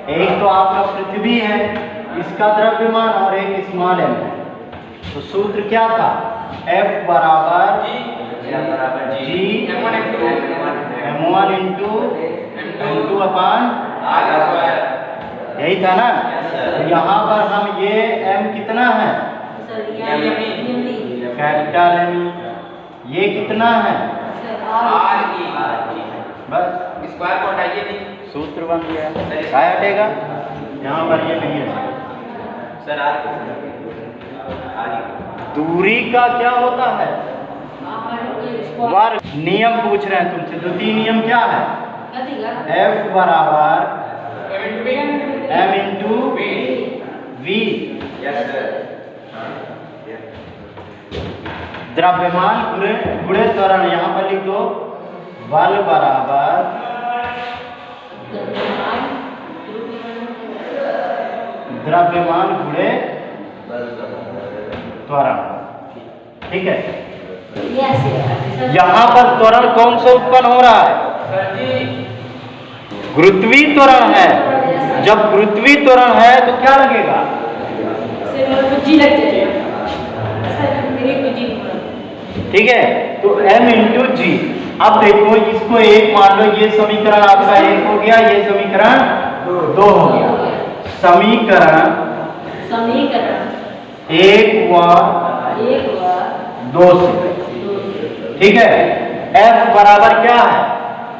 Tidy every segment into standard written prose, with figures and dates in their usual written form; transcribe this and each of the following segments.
एक तो आपका पृथ्वी है, इसका द्रव्यमान, और एक स्मॉल एम है। तो सूत्र क्या था? F बराबर G m1 इंटू m2 अपान यही था ना। तो यहाँ पर हम ये m कितना है? Capital M। ये कितना है? बस स्क्वायर को हटाइए नहीं, सूत्र बन गया। क्या हटेगा? यहाँ पर ये नहीं है सर। दूरी का क्या होता है? वर्ग। नियम पूछ रहे हैं तुमसे, द्वितीय नियम क्या है? F बराबर m इंटू वी। द्रव्यमान गुणे त्वरण। यहाँ पर लिख दो बल बराबर द्रव्यमान गुणे त्वरण। ठीक है। यहाँ पर त्वरण कौन सा उत्पन्न हो रहा है? गुरुत्वीय त्वरण है। जब गुरुत्वीय त्वरण है तो क्या लगेगा? ठीक है। तो m इंटू जी। अब देखो इसको एक मान लो, ये समीकरण आपका एक हो गया, ये समीकरण दो हो गया। समीकरण एक व दो से। ठीक है। F बराबर क्या है?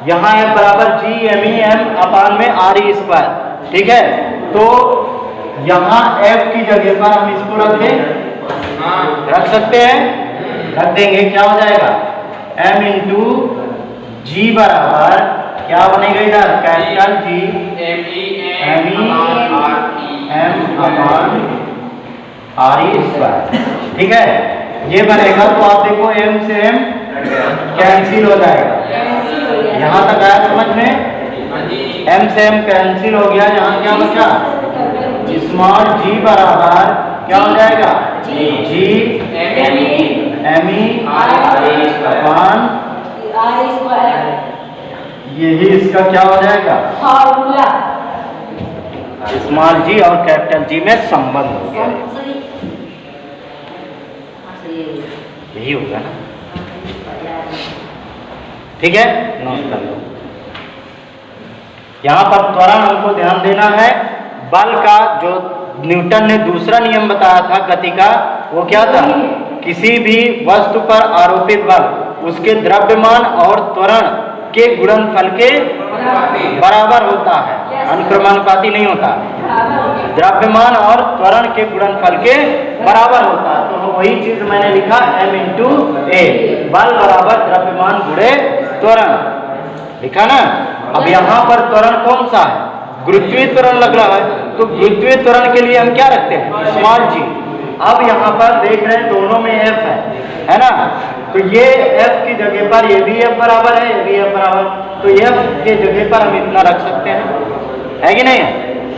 यहाँ F बराबर जी एम ई एम अपान में आर ई स्क्वायर। ठीक है। तो यहाँ F की जगह पर हम इसको रख दें, रख सकते हैं, रख देंगे। क्या हो जाएगा? m इंटू जी बराबर क्या बनेगा इधर? Capital G M upon R E square. ठीक है। ये बनेगा। तो आप देखो m से m कैंसिल हो जाएगा। यहाँ तक आया समझ में? m से m कैंसिल हो गया। यहाँ क्या बचा? स्मॉल g बराबर क्या हो जाएगा? जी एम ई अपान यही इसका क्या हो जाएगा? स्मॉल जी और कैपिटल जी में संबंध हो गया। यही होगा ना। ठीक है। नमस्कार। यहाँ पर त्वरण हमको ध्यान देना है। बल का जो न्यूटन ने दूसरा नियम बताया था गति का, वो क्या था? किसी भी वस्तु पर आरोपित बल उसके द्रव्यमान और त्वरण के गुणनफल के बराबर होता है, अनुक्रमानुपाती नहीं होता। द्रव्यमान और त्वरण के गुणनफल के बराबर होता है। तो वही चीज मैंने लिखा m इंटू ए, बल बराबर द्रव्यमान गुणे त्वरण, लिखा ना। अब यहाँ पर त्वरण कौन सा है? गुरुत्वीय त्वरण लग रहा है। तो गुरुत्वीय त्वरण के लिए हम क्या रखते हैं? स्मॉल जी। अब यहाँ पर देख रहे हैं दोनों में F है ना। तो ये F की जगह पर ये भी F बराबर है, ये भी F बराबर। तो F के जगह पर हम इतना रख सकते हैं, है कि नहीं?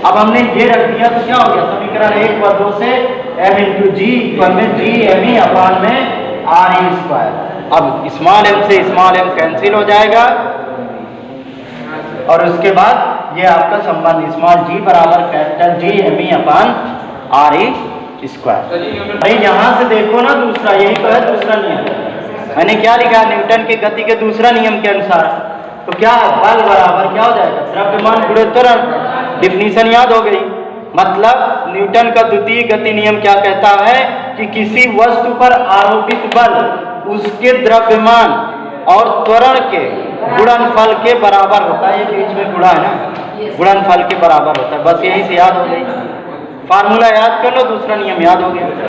अब हमने ये रख दिया तो क्या हो गया? समीकरण एक व दो से m इंटू जी में जी एम ई अपान में आर ई स्क्वायर। अब स्मॉल m से स्मॉल m कैंसिल हो जाएगा, और उसके बाद ये आपका संबंध स्मॉल g बराबर capital G M E upon R E square. भाई यहाँ से देखो ना, दूसरा यही तो है दूसरा नियम। मैंने क्या लिखा? न्यूटन के गति के दूसरा नियम के अनुसार। तो क्या बल बराबर क्या हो जाएगा? द्रव्यमान गुणे त्वरण। डिफिनीशन याद हो गई। मतलब न्यूटन का द्वितीय गति नियम क्या कहता है कि किसी वस्तु पर आरोपित बल उसके द्रव्यमान और त्वरण के गुणनफल के बराबर होता है। ये बीच में गुणा है ना, गुणनफल के बराबर होता है। बस यही से याद हो गई। फार्मूला याद कर लो, दूसरा नियम याद हो गया।